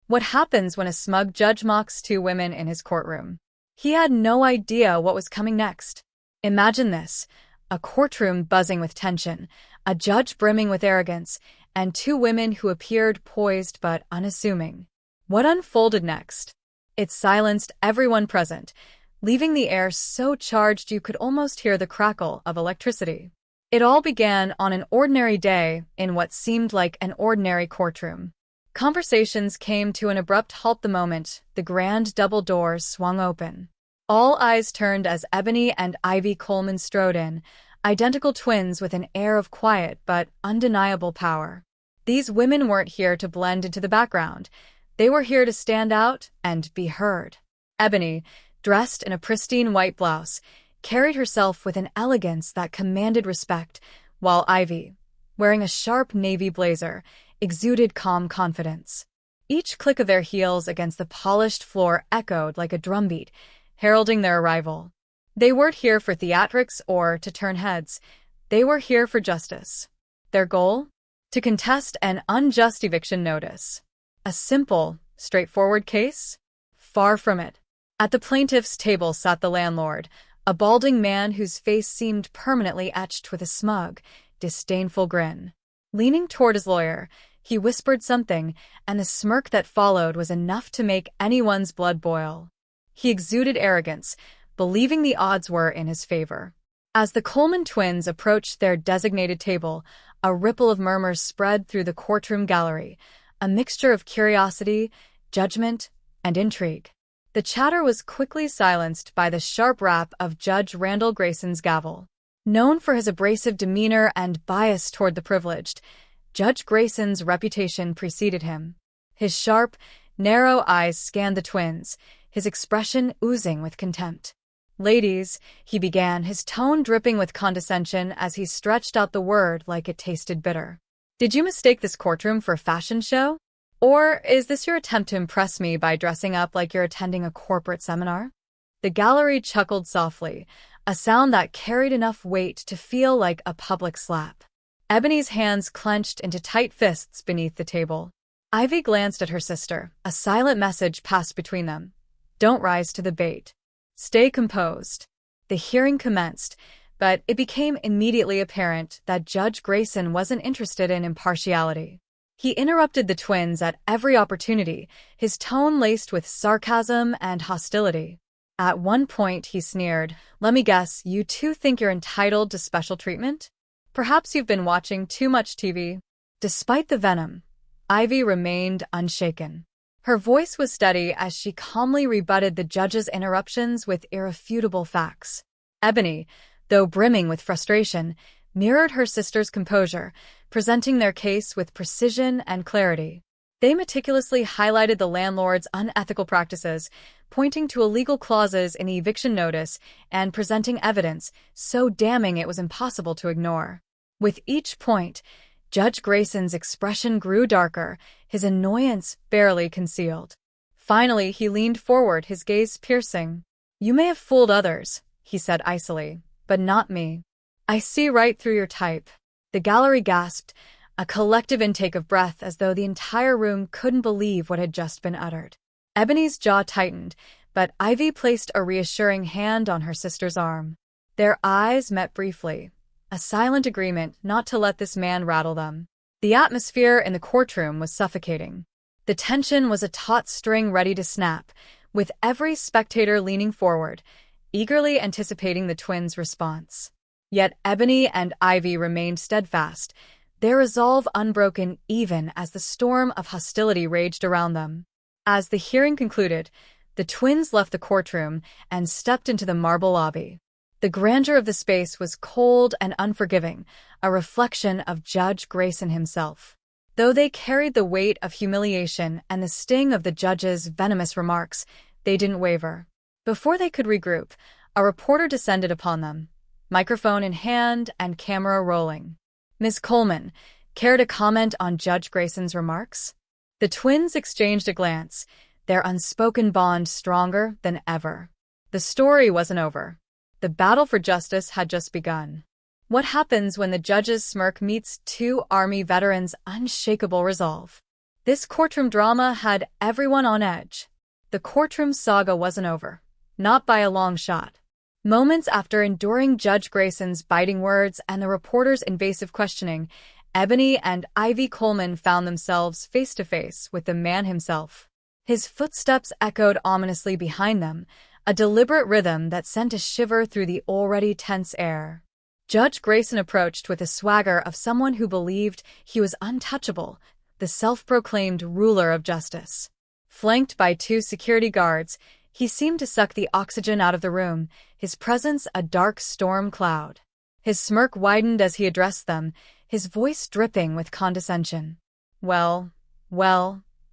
What happens when a smug judge mocks two women in his courtroom? He had no idea what was coming next. Imagine this: a courtroom buzzing with tension, a judge brimming with arrogance, and two women who appeared poised but unassuming. What unfolded next? It silenced everyone present, leaving the air so charged you could almost hear the crackle of electricity. It all began on an ordinary day in what seemed like an ordinary courtroom. Conversations came to an abrupt halt the moment the grand double doors swung open. All eyes turned as Ebony and Ivy Coleman strode in, identical twins with an air of quiet but undeniable power. These women weren't here to blend into the background. They were here to stand out and be heard. Ebony, dressed in a pristine white blouse, carried herself with an elegance that commanded respect, while Ivy, wearing a sharp navy blazer, exuded calm confidence. Each click of their heels against the polished floor echoed like a drumbeat, heralding their arrival. They weren't here for theatrics or to turn heads. They were here for justice. Their goal? To contest an unjust eviction notice. A simple, straightforward case? Far from it. At the plaintiff's table sat the landlord, a balding man whose face seemed permanently etched with a smug, disdainful grin. Leaning toward his lawyer, he whispered something, and the smirk that followed was enough to make anyone's blood boil. He exuded arrogance, believing the odds were in his favor. As the Coleman twins approached their designated table, a ripple of murmurs spread through the courtroom gallery, a mixture of curiosity, judgment, and intrigue. The chatter was quickly silenced by the sharp rap of Judge Randall Grayson's gavel. Known for his abrasive demeanor and bias toward the privileged, Judge Grayson's reputation preceded him. His sharp, narrow eyes scanned the twins, his expression oozing with contempt. "Ladies," he began, his tone dripping with condescension as he stretched out the word like it tasted bitter. "Did you mistake this courtroom for a fashion show? Or is this your attempt to impress me by dressing up like you're attending a corporate seminar?" The gallery chuckled softly, a sound that carried enough weight to feel like a public slap. Ebony's hands clenched into tight fists beneath the table. Ivy glanced at her sister, a silent message passed between them. "Don't rise to the bait. Stay composed." The hearing commenced, but it became immediately apparent that Judge Grayson wasn't interested in impartiality. He interrupted the twins at every opportunity, his tone laced with sarcasm and hostility. At one point, he sneered, "Let me guess, you two think you're entitled to special treatment? Perhaps you've been watching too much TV." Despite the venom, Ivy remained unshaken. Her voice was steady as she calmly rebutted the judge's interruptions with irrefutable facts. Ebony, though brimming with frustration, mirrored her sister's composure, presenting their case with precision and clarity. They meticulously highlighted the landlord's unethical practices, pointing to illegal clauses in the eviction notice and presenting evidence so damning it was impossible to ignore. With each point, Judge Grayson's expression grew darker, his annoyance barely concealed. Finally, he leaned forward, his gaze piercing. "You may have fooled others," he said icily, "but not me. I see right through your type." The gallery gasped, a collective intake of breath as though the entire room couldn't believe what had just been uttered. Ebony's jaw tightened, but Ivy placed a reassuring hand on her sister's arm. Their eyes met briefly, a silent agreement not to let this man rattle them. The atmosphere in the courtroom was suffocating. The tension was a taut string ready to snap, with every spectator leaning forward, eagerly anticipating the twins' response. Yet Ebony and Ivy remained steadfast, their resolve unbroken even as the storm of hostility raged around them. As the hearing concluded, the twins left the courtroom and stepped into the marble lobby. The grandeur of the space was cold and unforgiving, a reflection of Judge Grayson himself. Though they carried the weight of humiliation and the sting of the judge's venomous remarks, they didn't waver. Before they could regroup, a reporter descended upon them, microphone in hand and camera rolling. "Miss Coleman, care to comment on Judge Grayson's remarks?" The twins exchanged a glance, their unspoken bond stronger than ever. The story wasn't over. The battle for justice had just begun. What happens when the judge's smirk meets two Army veterans' unshakable resolve? This courtroom drama had everyone on edge. The courtroom saga wasn't over. Not by a long shot. Moments after enduring Judge Grayson's biting words and the reporter's invasive questioning, Ebony and Ivy Coleman found themselves face to face with the man himself. His footsteps echoed ominously behind them, a deliberate rhythm that sent a shiver through the already tense air. Judge Grayson approached with the swagger of someone who believed he was untouchable, the self-proclaimed ruler of justice. Flanked by 2 security guards, he seemed to suck the oxygen out of the room, his presence a dark storm cloud. His smirk widened as he addressed them, his voice dripping with condescension. Well,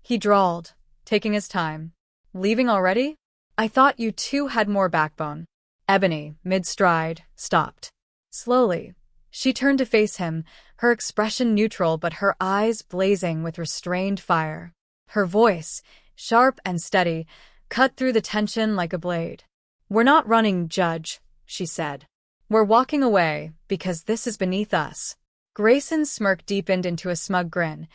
he drawled, taking his time. Leaving already? I thought you two had more backbone. Ebony, mid-stride, stopped. Slowly, she turned to face him, her expression neutral but her eyes blazing with restrained fire. Her voice, sharp and steady, cut through the tension like a blade. We're not running, Judge, she said. We're walking away, because this is beneath us. Grayson's smirk deepened into a smug grin,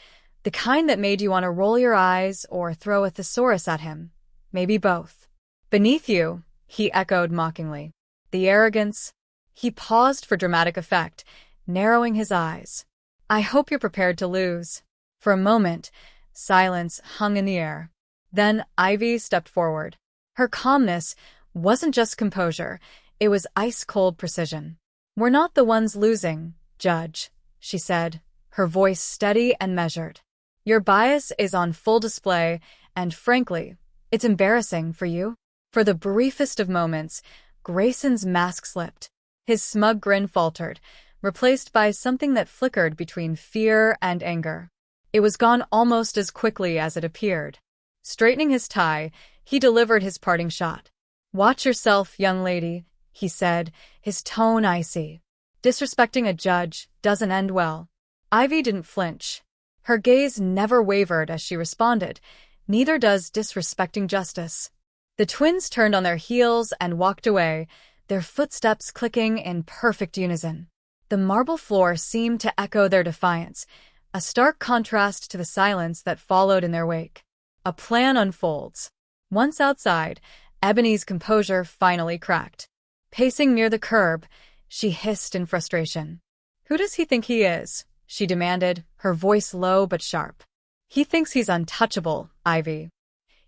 the kind that made you want to roll your eyes or throw a thesaurus at him. Maybe both. Beneath you, he echoed mockingly. The arrogance. He paused for dramatic effect, narrowing his eyes. I hope you're prepared to lose. For a moment, silence hung in the air. Then Ivy stepped forward. Her calmness wasn't just composure, it was ice-cold precision. We're not the ones losing, Judge, she said, her voice steady and measured. Your bias is on full display, and frankly, it's embarrassing for you. For the briefest of moments, Grayson's mask slipped. His smug grin faltered, replaced by something that flickered between fear and anger. It was gone almost as quickly as it appeared. Straightening his tie, he delivered his parting shot. Watch yourself, young lady, he said, his tone icy. Disrespecting a judge doesn't end well. Ivy didn't flinch. Her gaze never wavered as she responded, neither does disrespecting justice. The twins turned on their heels and walked away, their footsteps clicking in perfect unison. The marble floor seemed to echo their defiance, a stark contrast to the silence that followed in their wake. A plan unfolds. Once outside, Ebony's composure finally cracked. Pacing near the curb, she hissed in frustration. Who does he think he is? She demanded, her voice low but sharp. He thinks he's untouchable, Ivy.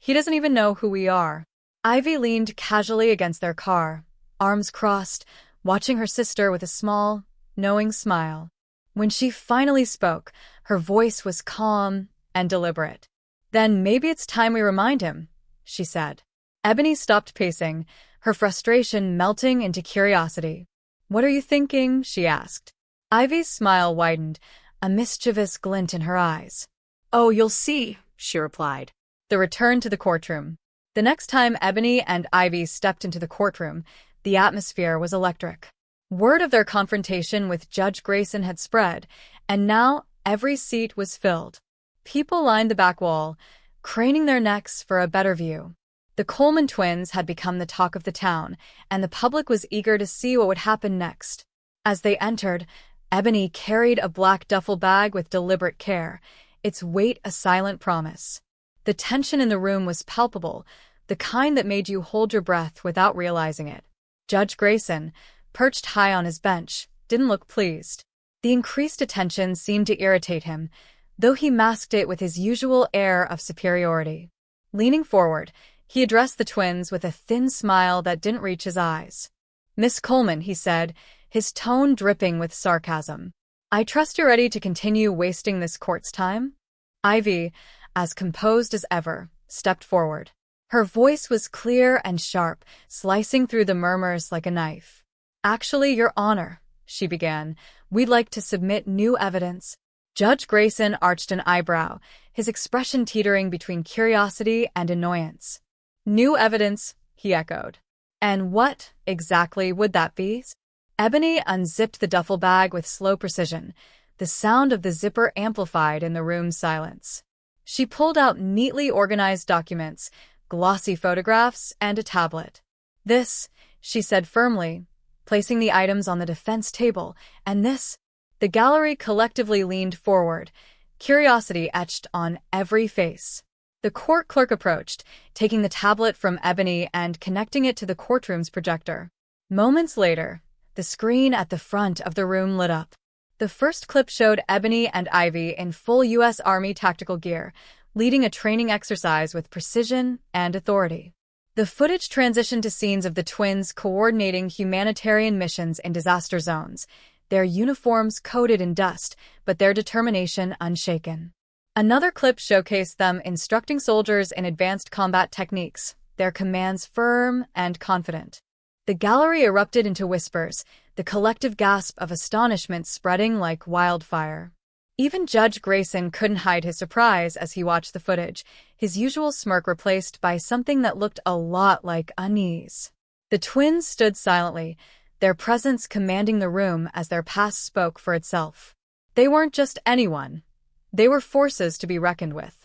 He doesn't even know who we are. Ivy leaned casually against their car, arms crossed, watching her sister with a small, knowing smile. When she finally spoke, her voice was calm and deliberate. Then maybe it's time we remind him, she said. Ebony stopped pacing, her frustration melting into curiosity. What are you thinking? She asked. Ivy's smile widened, a mischievous glint in her eyes. Oh, you'll see, she replied. The return to the courtroom. The next time Ebony and Ivy stepped into the courtroom, the atmosphere was electric. Word of their confrontation with Judge Grayson had spread, and now every seat was filled. People lined the back wall, craning their necks for a better view. The Coleman twins had become the talk of the town, and the public was eager to see what would happen next. As they entered, Ebony carried a black duffel bag with deliberate care, its weight a silent promise. The tension in the room was palpable, the kind that made you hold your breath without realizing it. Judge Grayson, perched high on his bench, didn't look pleased. The increased attention seemed to irritate him, though he masked it with his usual air of superiority. Leaning forward, he addressed the twins with a thin smile that didn't reach his eyes. Miss Coleman, he said, his tone dripping with sarcasm. I trust you're ready to continue wasting this court's time? Ivy, as composed as ever, stepped forward. Her voice was clear and sharp, slicing through the murmurs like a knife. Actually, Your Honor, she began, we'd like to submit new evidence. Judge Grayson arched an eyebrow, his expression teetering between curiosity and annoyance. New evidence, he echoed. And what, exactly, would that be? Ebony unzipped the duffel bag with slow precision, the sound of the zipper amplified in the room's silence. She pulled out neatly organized documents, glossy photographs, and a tablet. This, she said firmly, placing the items on the defense table, and this. The gallery collectively leaned forward, curiosity etched on every face. The court clerk approached, taking the tablet from Ebony and connecting it to the courtroom's projector. Moments later, the screen at the front of the room lit up. The first clip showed Ebony and Ivy in full U.S. Army tactical gear, leading a training exercise with precision and authority. The footage transitioned to scenes of the twins coordinating humanitarian missions in disaster zones, their uniforms coated in dust, but their determination unshaken. Another clip showcased them instructing soldiers in advanced combat techniques, their commands firm and confident. The gallery erupted into whispers, the collective gasp of astonishment spreading like wildfire. Even Judge Grayson couldn't hide his surprise as he watched the footage, his usual smirk replaced by something that looked a lot like unease. The twins stood silently, their presence commanding the room as their past spoke for itself. They weren't just anyone. They were forces to be reckoned with.